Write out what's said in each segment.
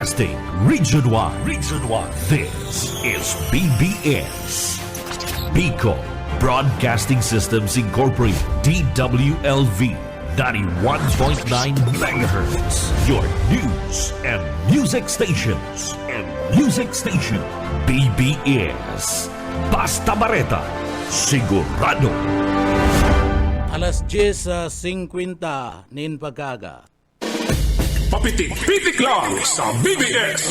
Broadcasting Region 1. Region 1. This is BBS. Bicol Broadcasting Systems Incorporated. DWLV 91.9 MHz. Your news and music stations. BBS. Basta Bareta. Sigurado. Alas 10:50 nin pagkaga. Papitik-pitik lang sa BBS.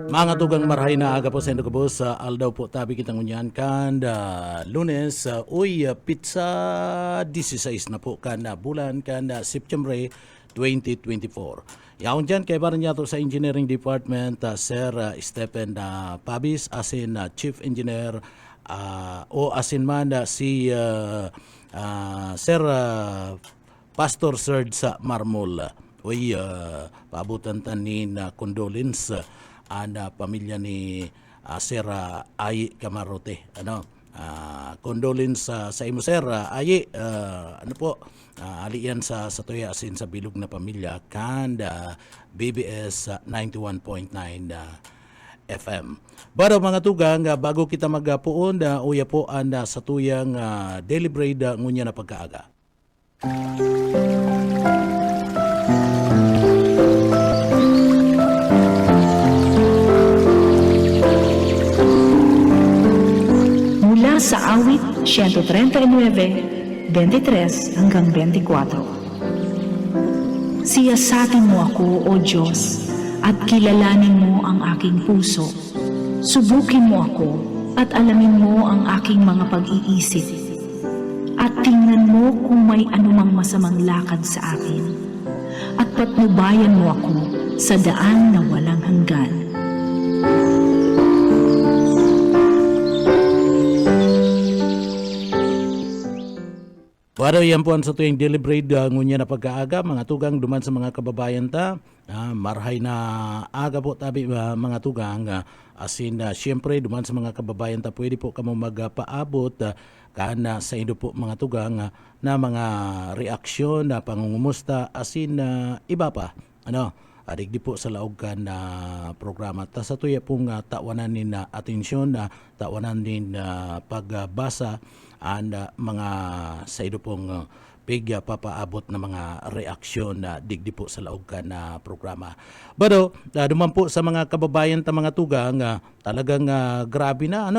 Mga tugang marhay na aga po sa Indo Kabos, aldaw po tabi kitang unyan kan Lunes, pizza 16 na po kan bulan kan September 2024. Yaon dyan kay baran yato sa Engineering Department, Sir Stephen Pabis, asin Chief Engineer o asin man si Sir Pastor Serge sa Marmol. Paabutan tanin condolence ang pamilya ni Sir Ayi Camarote. Condolence sa imo Sir Ayi, alian sa tuya asin sa bilog na pamilya kan BBS 91.9 FM. Pero mga tugang, bago kita magpuon, uya po ang sa tuyang daily bread ngunya na pagkaaga. Mula sa awit 139, 23 hanggang 24. Siyasatin mo ako, O Diyos, at kilalanin mo ang aking puso. Subukin mo ako at alamin mo ang aking mga pag-iisip. At tingnan mo kung may anumang masamang lakad sa akin. At patnubayan mo ako sa daan na walang hanggan. Pero yan po ang sa tuwing daily bread ngunya na pagkaaga, mga tugang duman sa mga kababayan ta. Marhay na aga po tabi mga tugang. Asin siyempre duman sa mga kababayan ta, pwede po kamo magpaabot kana sa indo po mga tugang na mga reaksyon na pangungumusta asin iba pa. Adigdi po sa laog kan programa. Ta sa tuya pong tawanan din atensyon, tawanan din pagbasa and mga sa ido pong pigya papaabot na mga reaksyon na digdi po sa laog kan programa. Pero duman po sa mga kababayan ta mga tugang, talagang grabe na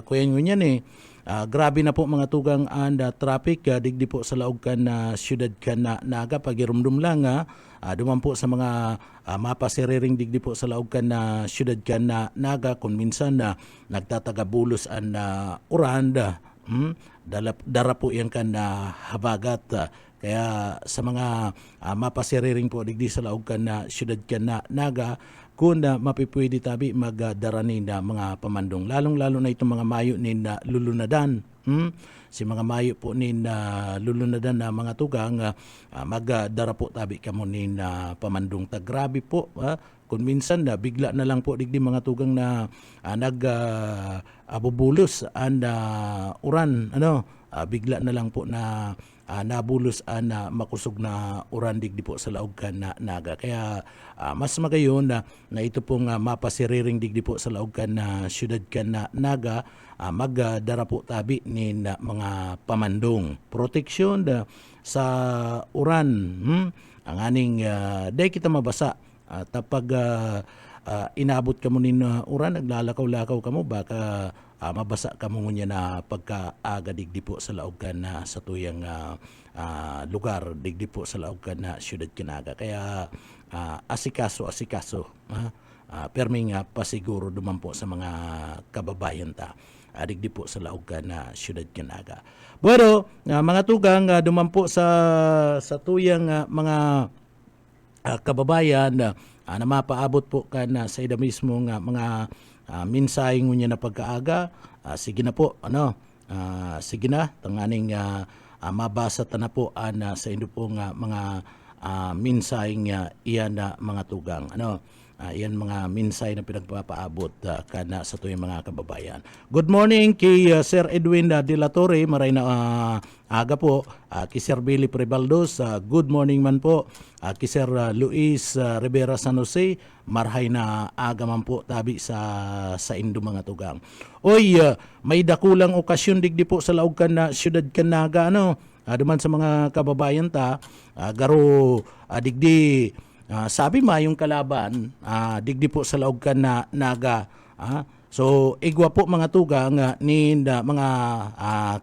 kuya nyo yan grabe na po mga tugang and traffic digdi po sa laog kan syudad kan Naga pagirumdum lang duman po sa mga mapasiriring digdi po sa laog kan syudad kan Naga kung minsan nagtatagabulos an uranda dara po yan kan habagat kaya sa mga mapasiriring po digdi sa laog kan syudad kan Naga kung mapipwede tabi magdaranin na mga pamandong. Lalong-lalo na itong mga mayo ni lulunadan. Si mga mayo po ni lulunadan na mga tugang, magdara po tabi kamo ni pamandong. Grabe po. Kung minsan bigla na lang po digdi mga tugang na nag-abubulos and uran. Bigla na lang po na nabulos na makusog na uran digdi po sa laog kan Naga. Kaya mas magayon na ito pong mapasiriring digdi po sa laog kan syudad kan Naga, magdara po tabi ni mga pamandong. Proteksyon sa uran. Ang aning day kita mabasa. Tapag inabot ka mo nin uran, naglalakaw-lakaw ka mo, baka mabasa ka mo niya na pagkaaga digdi po sa laog kan sa tuyang lugar digdi po sa laog kan syudad Naga. Kaya asikaso perming pasiguro duman po sa mga kababayan ta digdi po sa laog kan syudad Naga. Pero mga tugang duman po sa tuyang mga kababayan na mapaabot po kan sa ida mismo mga minsaheng niya na pagkaaga. Sige na po sige na tanganing mabasa ta na po sa indo pong mga minsaheng iyan na mga tugang Yan mga minsay na pinagpapaabot kana sa tuyong mga kababayan. Good morning kay Sir Edwin De La Torre, maray na aga po. Kay Sir Billy Prebaldos, good morning man po. Kay Sir Luis Rivera San Jose, marhay na aga man po tabi sa Indo mga tugang. Oy, may dakulang okasyon digdi po sa laog kan na siyudad Canaga duman sa mga kababayan ta garo digdi sabi yung kalaban digdi po sa laog kan na naga so igwa po mga tugang ni mga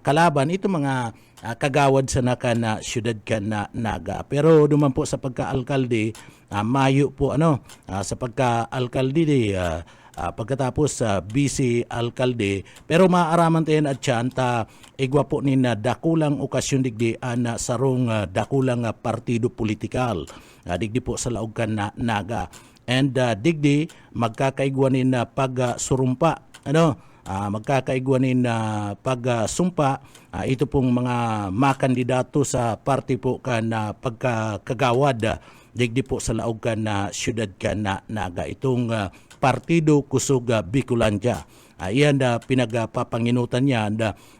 kalaban ito mga kagawad sa na siyudad kan na naga, pero duman po sa pagka-alkalde mayo po sa pagka-alkalde pagkatapos busy alkalde, pero maaraman tayo at siyan ta igwa po ni na dakulang okasyon digdi na sarong dakulang partido politikal digdi po sa laog kan na naga, and digdi magkakaigwanin na pagsurumpa magkakaigwanin na pagsumpa ito pong mga makandidato sa party po kan na pagkakagawad digdi po sa laog kan na siyudad kan na naga, itong Partido Kusog Bicolandia. Iyan pinagpapanginutan niya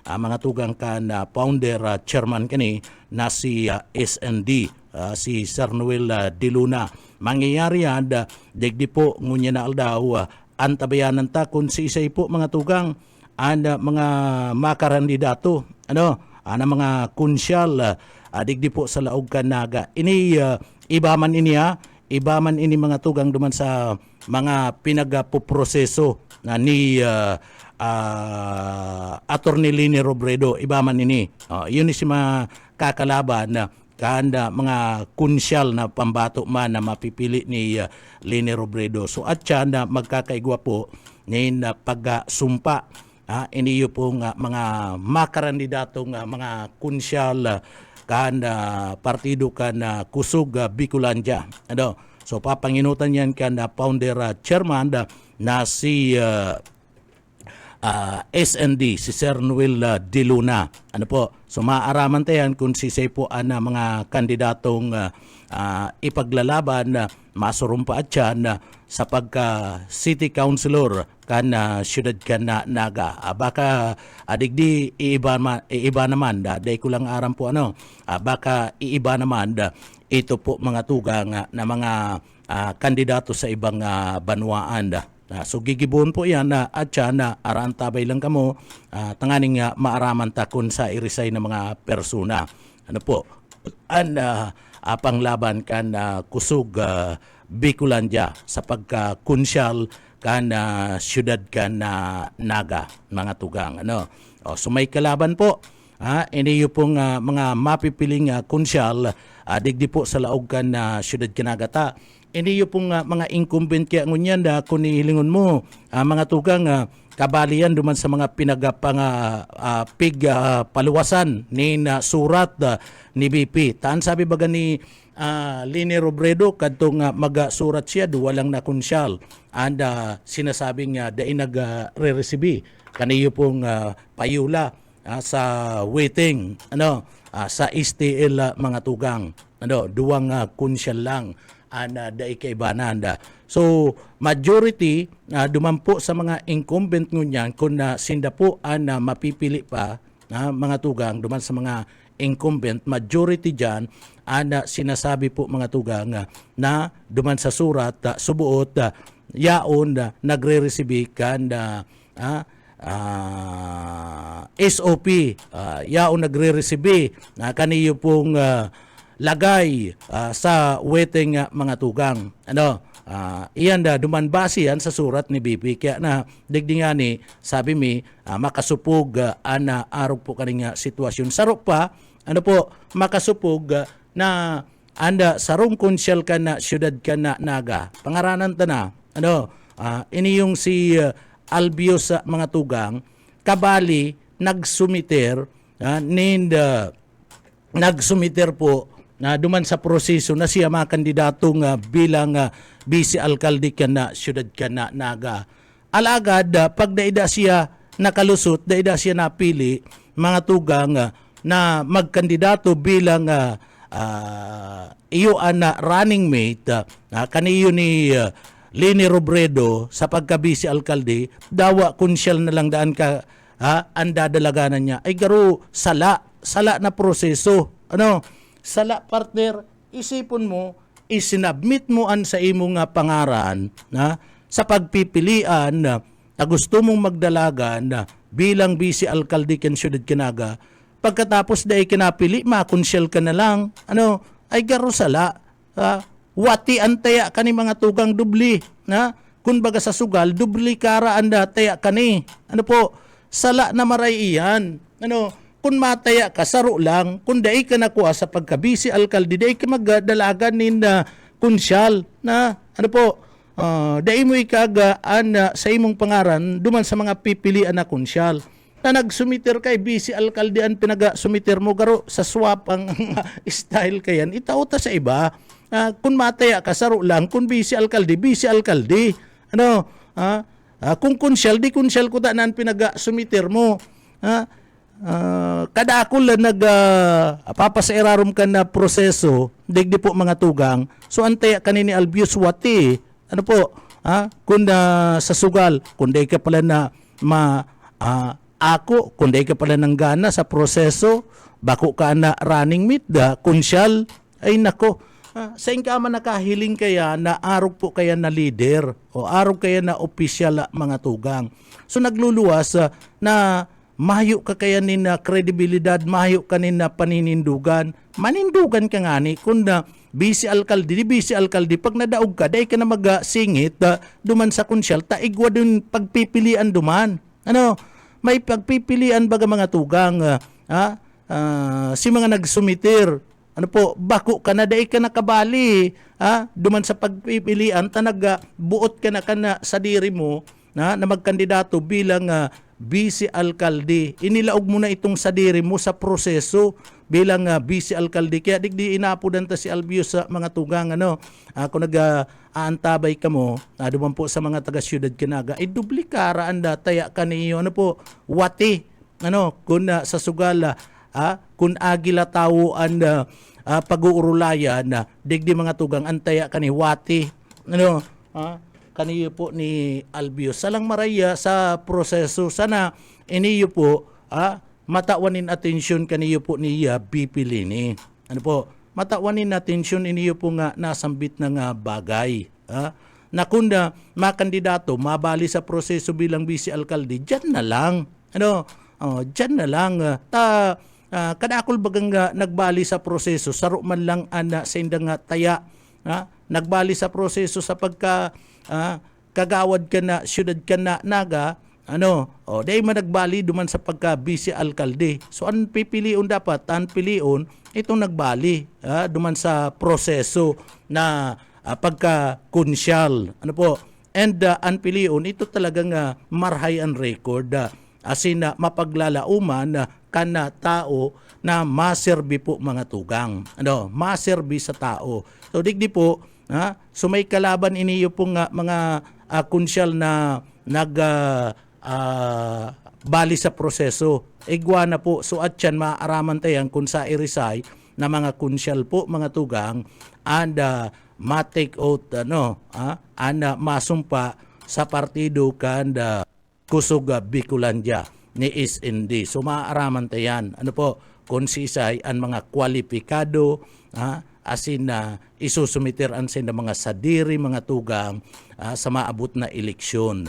mga tugang kan founder chairman kani na si SND si Sir Noel De Luna. Mangyayari yan digdi po ngunya na aldaw antabayanan ta kung si isay po mga tugang mga makarandidato mga kunsyal digdi po sa laog kan naga. Ini ibaman ini mga tugang duman sa mga pinagapoproseso ni Attorney Lini Robredo, ibaman ini. Yun si mga kakalaban na kanda mga kunsyal na pambato man na mapipili ni Lini Robredo. So at siya na magkakaigwa po ni pagsumpa iniyo pong mga makarandidatong mga kunsyal kanda partido kan Kusog Bicolandia. So papanginutan yan kan founder chairman na si SND, si Sir Noel De Luna. So maaaraman tayan kung si po mga kandidatong ipaglalaban masurumpa at siyan sa pagka city councilor kan siyudad kan na naga. Baka adigdi iiba naman day ko lang aram po baka iiba naman ito po mga tugang na mga kandidato sa ibang banwaan so gigibon po yan at siya na araan tabay lang kamo tanganing maaraman ta kung sa irisay na mga persona panglaban kan Kusog Bicolandia sa pagkakunsyal kan siyudad kan naga mga tugang so may kalaban po iniyo pong mga mapipiling kunsyal digdi po sa laog kan siyudad Kanagata. Iniyo pong mga incumbent kaya ngunyan kung nihilingon mo mga tugang kabalian duman sa mga paluwasan ni surat ni BP. Taan sabi baga ni Lini Robredo kadtong magasurat siya walang na kunsyal and sinasabing dain nagre-resibi kaniyo pong payula sa waiting sa STL mga tugang duwang kunsyal lang dai kay bananda. So majority dumampo sa mga incumbent ngunyan kung sinda po mapipili pa mga tugang duman sa mga incumbent, majority dyan sinasabi po mga tugang na duman sa surat subuot yaon nagre-resibi kan SOP yaon nagre-resibi kaniyo pong lagay sa waiting mga tugang. Iyan duman base yan sa surat ni BP kaya na digdi nga ni sabi mi makasupog araw po kaning sitwasyon. Sarok pa makasupog na anda sarong konsyal ka na siyudad ka na naga. Pangaranan ta na ini yung si Albios mga tugang kabali nagsumiter nagsumiter po na duman sa proseso na siya mga kandidatong bilang vice alkalde ka na siyudad ka na naga. Alagad pag daida siya nakalusot, daida siya napili mga tugang na magkandidato bilang iyo running mate kaniyo ni Lini Robredo sa pagka-vice alkalde, dawa konsyal na lang daan ka ang dadalaganan niya. Ay garo, sala na proseso. Sala partner, isipon mo, isinabmit mo an sa imong nga pangaran na sa pagpipilian na gusto mong magdalagan na bilang vice alkalde ken siyudad Kinaga. Pagkatapos dahil kinapili, makonsyal ka na lang. Ay garo sala. Wati antaya ka ni mga tugang dubli. Kung baga sa sugal, dubli kara anda taya ka ni. Sala na maray iyan. Kung mataya ka, saro lang. Kung dahil ka nakuha sa pagka-vice alkalde, dahil ka magdalagan ni na konsyal. Dahil mo ikagaan sa imong pangaran, duman sa mga pipilian na konsyal. Na nagsumiter kay vice alkalde ang pinaga-sumiter mo garo sa swap ang style kayan itauta sa iba. Kung mataya ka saro lang, kung vice alkalde kung konsyal di konsyal ko ta nan pinaga-sumiter mo. Kada ako lang papasairarom ka na proseso digdi po mga tugang, so antaya kanini Albius wati kung sa sugal, kung di ka pala na ako, kung di ka pala ng gana sa proseso, bako ka na running meet konsyal, ay nako, sa ingkama nakahiling kaya na arog po kaya na leader o arog kaya na opisyal mga tugang. So nagluluwas na mahayo ka kaya ni na kredibilidad, mahayo ka ni na paninindugan, manindugan ka nga ni kung na vice alkalde, pag nadaog ka, dahil ka na magsingit duman sa konsyal, taigwa dun pagpipilian duman. May pagpipilian baga mga tugang, si mga nagsumitir, bako ka na, dahil ka nakabali, duman sa pagpipilian, buot ka na sa diri mo, na magkandidato bilang vice alkalde. Inilaog mo na itong sadiri mo sa proseso bilang vice alkalde. Kaya digdi inapudan ta si Albius sa mga tugang. Kung nag-aantabay ka mo, duman po sa mga taga-siyudad Kinaga, duplikara anda, taya ka niyo, wati. Kung sa sugala, kung agila tao anda, pag-uurulayan, digdi mga tugang, antaya ka ni wati. Kaniyo po ni Albius. Salang maraya sa proseso. Sana iniyo po matawanin atensyon kaniyo po niya Bipilini. Matawanin atensyon iniyo po nga nasambit na nga bagay. Na kunda makandidato, mabali sa proseso bilang vice alkalde, dyan na lang. Dyan na lang. Kadakol bagang nagbali sa proseso, saro man lang sa indang taya. Nagbali sa proseso sa pagka kagawad ka na, siyudad ka na naga, dahil managbali duman sa pagka vice alkalde. So ang pipiliun dapat, ang piliun, itong nagbali duman sa proseso na pagka konsyal. And ang piliun, ito talagang marhay ang record. Asin na mapaglalauman kana tao na maserbi po mga tugang. Maserbi sa tao. So digdi po, so may kalaban iniyo pong mga konsyal na bali sa proseso. Igwa na po, so at yan maaaraman tayan kung sa irisay na mga konsyal po mga tugang and ma-take out and masumpa sa partido kan kusog Bicolandia ni SND. So maaaraman tayan kung sisay ang mga kwalipikado asin na isusumiter ang sin mga sadiri mga tugang sa maabot na eleksyon.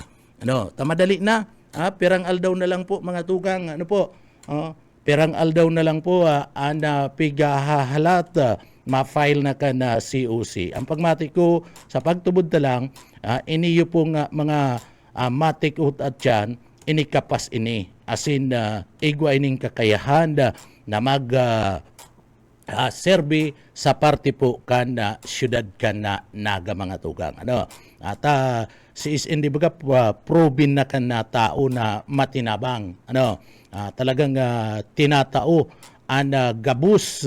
Tamadali na. Pirang aldaw na lang po mga tugang. Pirang aldaw na lang po pigahahalat ma-file na ka na COC. Ang pagmatik ko sa pagtubod na lang, iniyo po nga mga matik ut at yan, inikapas ini. Asin igwa ining kakayahan na mag serbi sa party po kan na siyudad kan na naga mga tugang. At si SND baga proven na kan na tao na matinabang. Talagang tinatao ang gabus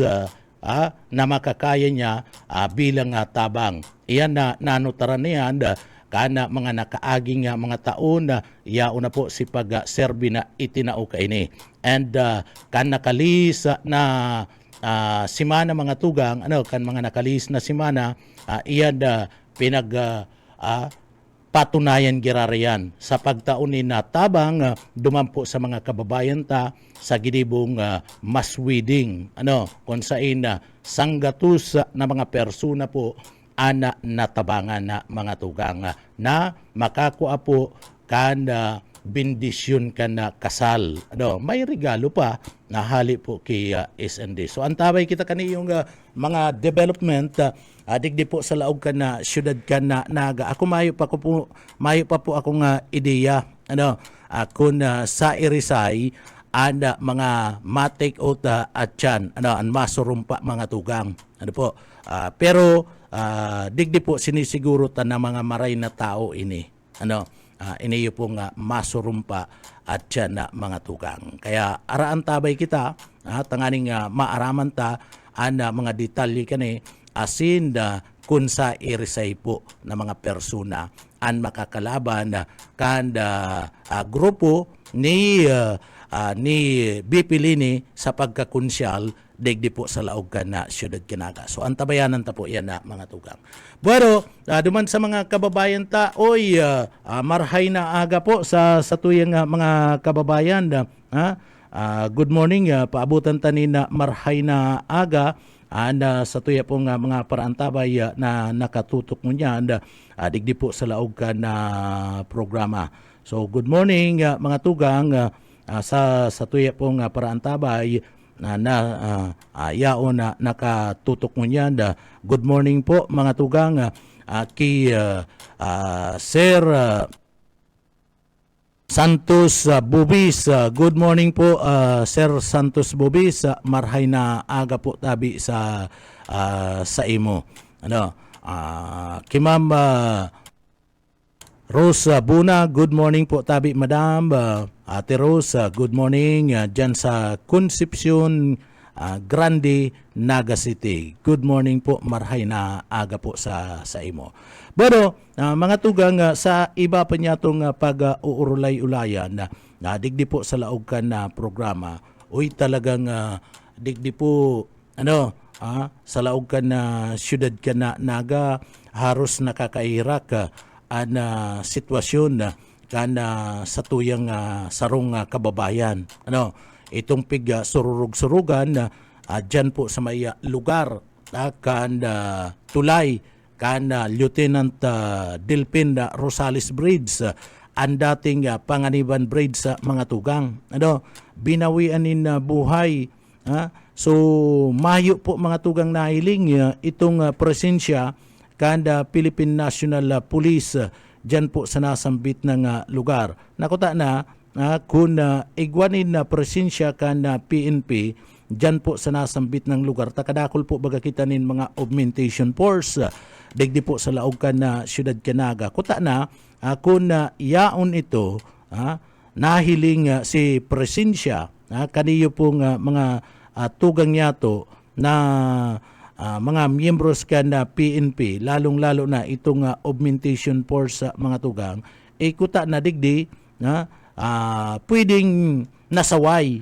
na makakaya niya bilang tabang. Iyan na nanutaran niyan kana mga nakaaging mga taon na yauna po si pag-serbi na itinao ka ini. And kan nakalis na simana mga tugang, kan mga nakalis na simana, iyan pinag patunayan girarian sa pagtaon ni natabang dumampo sa mga kababayan ta sa gidibong maswiding kung saan sanggatus na mga persona po ana natabangan na mga tugang na makakuha po kan bendisyon ka na kasal. May regalo pa na hali po kay SND. So antabay kita kaniyong mga development digdi po sa laog ka na syudad ka na naga. Ako mayo pa po akong ideya kung sa Irisay mga ma-take out at yan ang masurumpa mga tugang. Pero digdi po sinisiguro ta na mga maray na tao ini. Iniyo pong masurumpa at yan na mga tugang. Kaya araan tabay kita, tanganing maaraman ta mga detalye kani asin kung sa Irisay po na mga persona ang makakalaban kan grupo ni Bipilini sa pagkakunsyal digdi po sa laog ka na syudad Kinaga. So antabayanan ta po yan na mga tugang. Pero duman sa mga kababayan ta, marhay na aga po sa tuyang mga kababayan. Good morning, paabutan ta ni na marhay na aga sa tuya pong mga paraantabay na nakatutok mo niyan digdi po sa laog ka na programa. So good morning mga tugang sa tuya pong paraantabay yaon na nakatutok mo niyan. Good morning po mga tugang kay Sir Santos Bubis. Good morning po Sir Santos Bubis. Marhay na aga po tabi sa imo. Kay Ma'am Rose Buna, good morning po tabi Madam. Ate Rose, good morning dyan sa Concepcion Grande, Naga City. Good morning po, marhay na aga po sa imo. Pero mga tugang sa iba pa niya itong pag-uurulay-ulayan na digdi po sa laog ka na programa, talagang digdi po sa laog ka na syudad ka na naga haros nakakairak sitwasyon sa tuyang sarong kababayan. Itong sururug-surugan dyan po sa may lugar tulay Lieutenant Delpin Rosales Bridge ang dating Panganiban Bridge sa mga tugang. Binawian in buhay. So mayo po mga tugang nahiling itong presensya Philippine National Police dyan po sa nasambit ng lugar. Nakuta na kung igwanin na presensya PNP dyan po sa nasambit ng lugar, takadakol po baga kita nin mga augmentation force digdi po sa laog ka na syudad Kinaga. Kuta na kung yaon ito nahiling si presensya kaniyo pong mga tugang yato na mga miyembros ka na PNP, lalong-lalo na itong augmentation force sa mga tugang, kuta na digdi pwedeng nasaway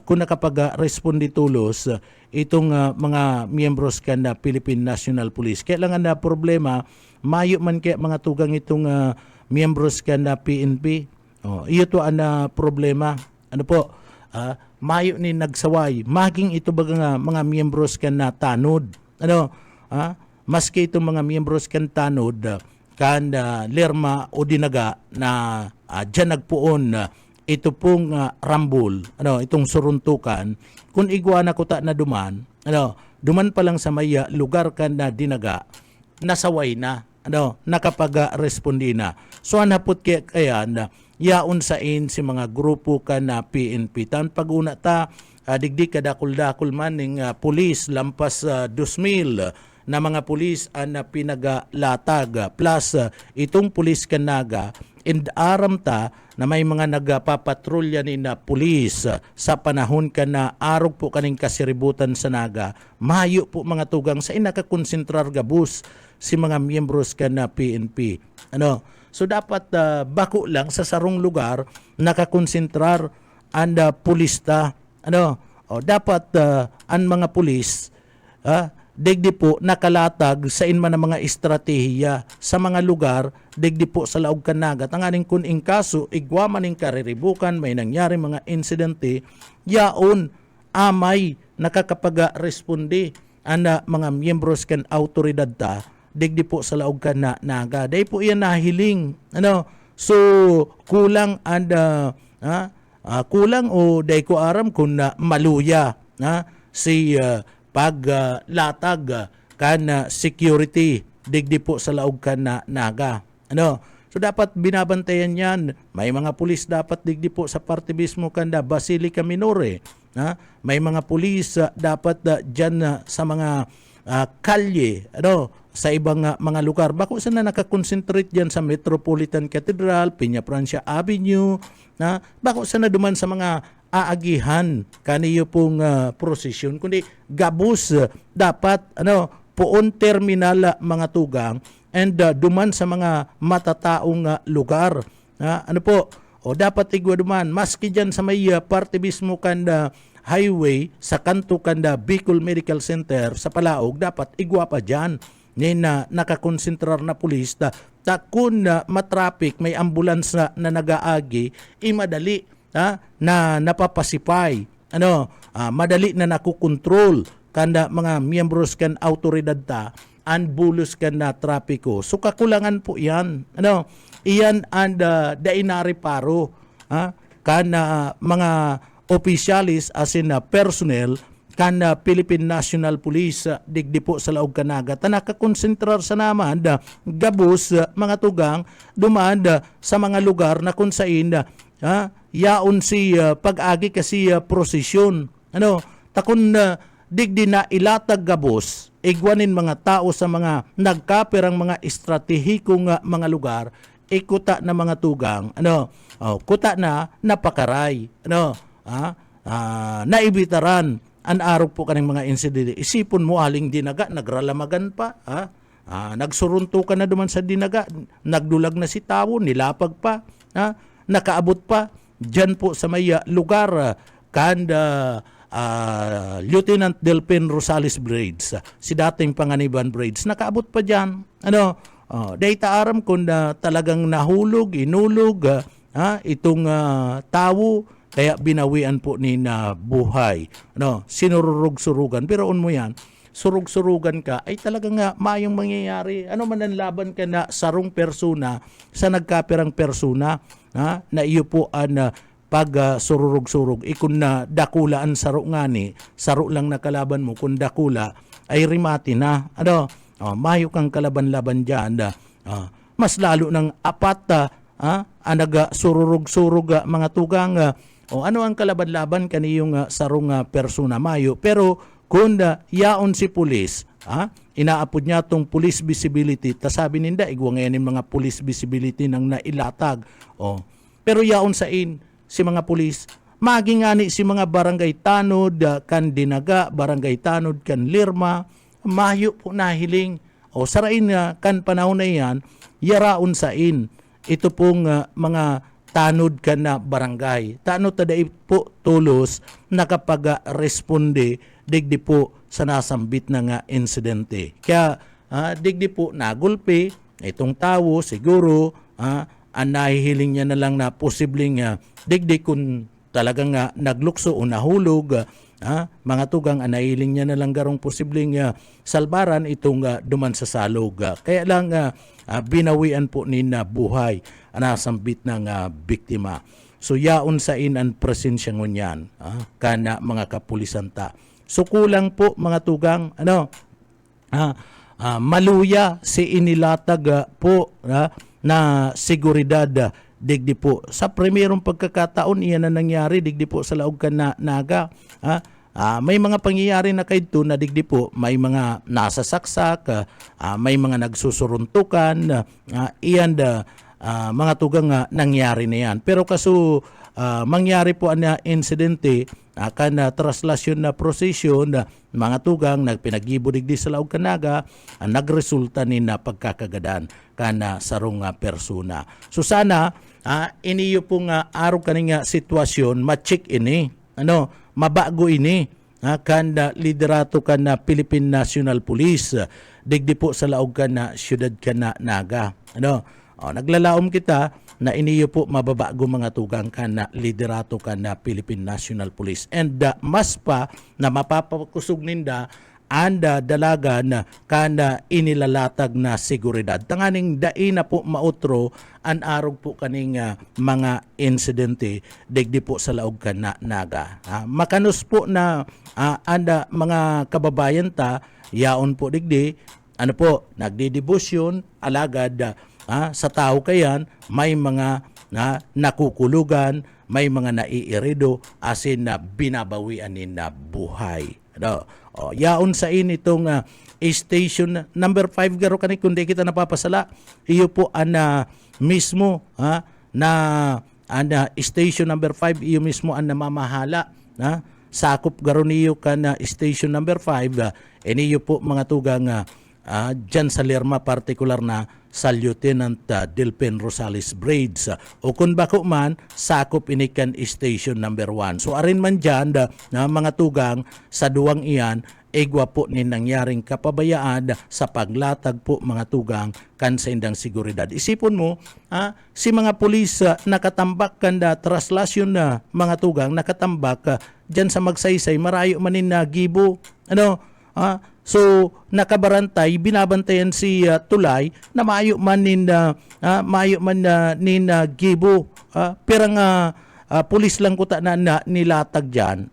kung nakapag-respondi tulos itong mga miyembros ka na Philippine National Police. Kailangan na problema, mayo man kaya mga tugang itong miyembros ka na PNP. Iyo to ang problema. Mayo ni nagsaway maging ito baga mga miyembros kan na tanod maski itong mga miyembros kan tanod lerma o dinaga na dyan nagpuon ito pong rambol itong suruntukan kung iguana ko ta na duman pa lang sa may lugar kan na dinaga nasaway na nakapag-respondi na. So anapot kaya yaon sa si mga grupo ka na PNP. Tan paguna ta digdi kadakul-dakul man ning pulis lampas 2,000 na mga pulis ang pinagalatag plus itong pulis Kanaga aram ta na may mga nagpapatrolya ni na pulis sa panahon ka na arog po kaning kasiributan sa Naga. Mayo po mga tugang sa inakakonsentrar gabus si mga miyembros ka na PNP. So dapat bako lang sa sarong lugar nakakonsentrar ang pulista. Dapat ang mga pulis digdi po nakalatag sa inman ng mga estratehiya sa mga lugar digdi po sa laog kanagat. Ang aning kun ing kaso igwa maning kariribukan may nangyari mga insidente yaon amay nakakapag-responde ana mga miyembros kan autoridad ta digdi po sa laog naga. Day po iyan nahiling. So kulang kulang o day ko aram kung maluya si paglatag kan security digdi po sa laog naga. So dapat binabantayan yan. May mga pulis dapat digdi po sa parte mismo kanda Basilica Minore. May mga pulis dapat dyan sa mga kalye, sa ibang mga lugar. Bako sana nakakonsentrate dyan sa Metropolitan Cathedral, Peña Francia Avenue, bako sana duman sa mga aagihan kaniyo pong prosesyon, kundi gabus dapat puon terminal mga tugang and duman sa mga matataong lugar. O dapat igwa duman maski dyan sa may parte mismo kanda highway sa kanto kanda Bicol Medical Center sa Palaog, dapat igwa pa dyan na nakakonsentrar na pulis kun matraffic may ambulance na nagaagi imadali na napapasipay madali na nakukontrol kanda mga miyembros kan autoridad ta an bulos kan na trapiko. So kakulangan po yan. Iyan and dainari paro kan mga opisyalis as in personnel kan Philippine National Police digdi po sa laog kanagat na nakakonsentrar sa naman gabos mga tugang duman sa mga lugar na kung saan yaon si pag-agi kasi prosesyon. Takon digdi na ilatag gabos igwanin mga tao sa mga nagkaperang mga estratehikong mga lugar ikuta na mga tugang kuta na napakaray naibitaran an araw po kaning mga insidente. Isipon mo aling dinaga nagralamagan pa nagsurunto ka na duman sa dinaga, nagdulag na si tawo, nilapag pa nakaabot pa dyan po sa may lugar kanda Lieutenant Delpin Rosales Braids, si dating Panganiban Braids, nakaabot pa dyan. Data aram kung talagang nahulog, inulog itong tawo, kaya binawian po ni na buhay. Sinururug-surugan. Pero mo yan, surug-surugan ka, ay talagang mayong mangyayari. Man ang laban ka na sarong persona sa nagkapirang persona na iyo po an pag sururug-surug. Kung na dakulaan saro ngani, saro lang nakalaban mo, kung dakula ay rimati na. Mayo kang kalaban-laban dyan. Mas lalo ng apat anaga sururug-surug mga tugang. Ano ang kalaban-laban kaniyong sarong persona mayo. Pero kung yaon si pulis, inaapod niya tong police visibility, sabi ninda, igwa ngayon yung mga police visibility nang nailatag. Pero yaon sa si mga pulis, magingani si mga barangay tanod, kan dinaga, barangay tanod, kan lirma, mayo po nahiling. Sarain kan panahon na yan, yaraon sa ito pong mga tanod ka na barangay. Tanod taday po tulos nakapag-responde digdi po sa nasambit na nga insidente. Kaya digdi po nagulpi itong tao siguro ang nahihiling niya na lang na posibleng digdi kung talagang naglukso o nahulog mga tugang ang nahihiling niya na lang garong posibleng salbaran itong duman sa salog. Kaya lang binawian po ni na buhay nasambit ng biktima. So yaon sa ang presensya ngunyan kana mga kapulisan ta. So kulang po mga tugang maluya si inilatag po na seguridad digdi po. Sa primerong pagkakataon iyan na nangyari digdi po sa laog kan naga. May mga pangyayari na kayo na digdi po, may mga nasasaksak, may mga nagsusuruntukan, iyan mga tugang nangyari na yan. Pero kaso mangyari po ang insidente kan traslasyon na prosesyon mga tugang nagpinagibo digdi sa laog kanaga nagresulta ni na pagkakagadan kana sarong persona. So sana iniyo pong araw kaning sitwasyon ma-check ini mabago ini kan liderato kan na Philippine National Police digdi po sa laog kan na siyudad kan na Naga. Naglalaom kita na iniyo po mababago mga tugang kan na liderato kan na Philippine National Police. And mas pa na mapapakusog ninda anda dalagan kana inilalatag na seguridad. Tanganing dai na po mautro an arog po kaning mga insidente digdi po sa laog kan na Naga. Makanos po na anda mga kababayan ta yaon po digdi nagdidibusyon alagad sa tao kayan may mga nakukulugan, may mga naiirido asin na binabawian ni na buhay. Yaon sa itong station number 5 garo kani kundi kita napapasala iyo po mismo na station number 5 iyo mismo ang namamahala sakop garo niyo kan station number 5 iniyo po mga tugang dyan sa Lerma partikular na sa Lieutenant Delpin Rosales Braids o kung bako man sakop inikan station number 1. So arin man dyan na mga tugang sa duwang iyan igwa po ni nangyaring kapabayaan sa paglatag po mga tugang kan sa indang seguridad. Isipon mo si mga pulis nakatambak kan traslasyon na mga tugang nakatambak dyan sa Magsaysay marayo manin na gibo so nakabarantay binabantayan si Tulay na maayo man nin gibo perang pulis lang ko na nilatag diyan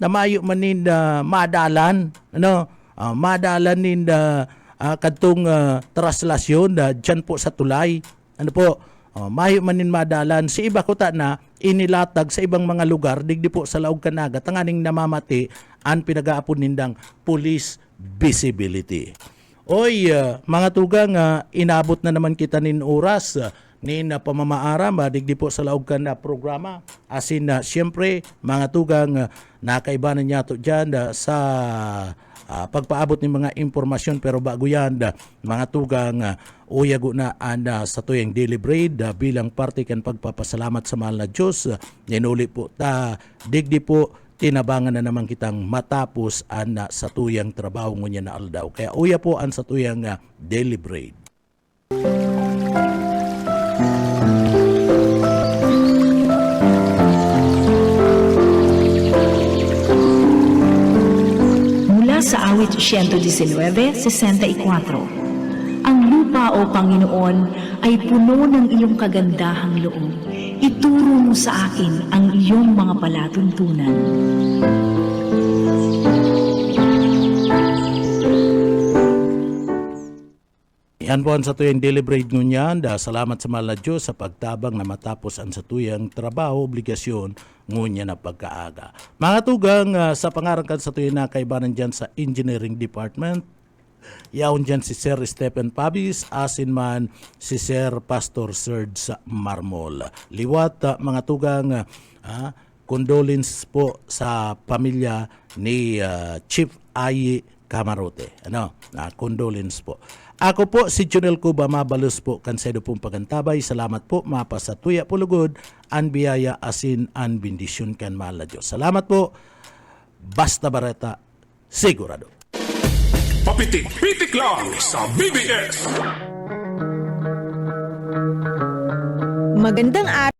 na maayo man nin madalan madalan nin kadtong traslasyon diyan po sa Tulay maayo man nin madalan si iba ko na inilatag sa ibang mga lugar digdi po sa laog kan Naga tanganing namamati an pinagaapon nindang police visibility. Oy, mga tugang, inabot na naman kita nin oras nin pamamaaram digdi po sa laog kan na programa. Asin siyempre, mga tugang, nakaibanan niya to dyan sa pagpaabot ng mga impormasyon pero bago yan, mga tugang, uyago na sa tuyang Daily Braid bilang parte kan pagpapasalamat sa mahal na Diyos. Ninuli po digdi po tinabangan na naman kitang matapos sa tuyang trabaho ngunya na aldaw. Kaya uya po sa tuyang Daily Braid. Mula sa awit 119:64, ang lupa o Panginoon ay puno ng iyong kagandahang loob. Ituro mo sa akin ang iyong mga palatuntunan. Yan po ang sa tuyang Daily Braid ngunyan. Salamat sa mahal na Diyos sa pagtabang na matapos ang sa tuyang trabaho, obligasyon ngunya na pagkaaga. Mga tugang, sa pangarangkan sa tuyang nakaibanan dyan sa Engineering Department, yaon dyan si Sir Stephen Pabis, asin man si Sir Pastor Serge Marmol. Liwat mga tugang, condolence po sa pamilya ni Chief Ayi Camarote. Condolence po. Ako po si Junel Cuba Mabalos po, kansedo pong pagantabay. Salamat po mapa sa tuya pulugod, an biyaya asin an bendisyon kan mahal na Diyos. Salamat po. Basta Bareta, sigurado. Papitik-pitik lang sa BBS. Magandang araw.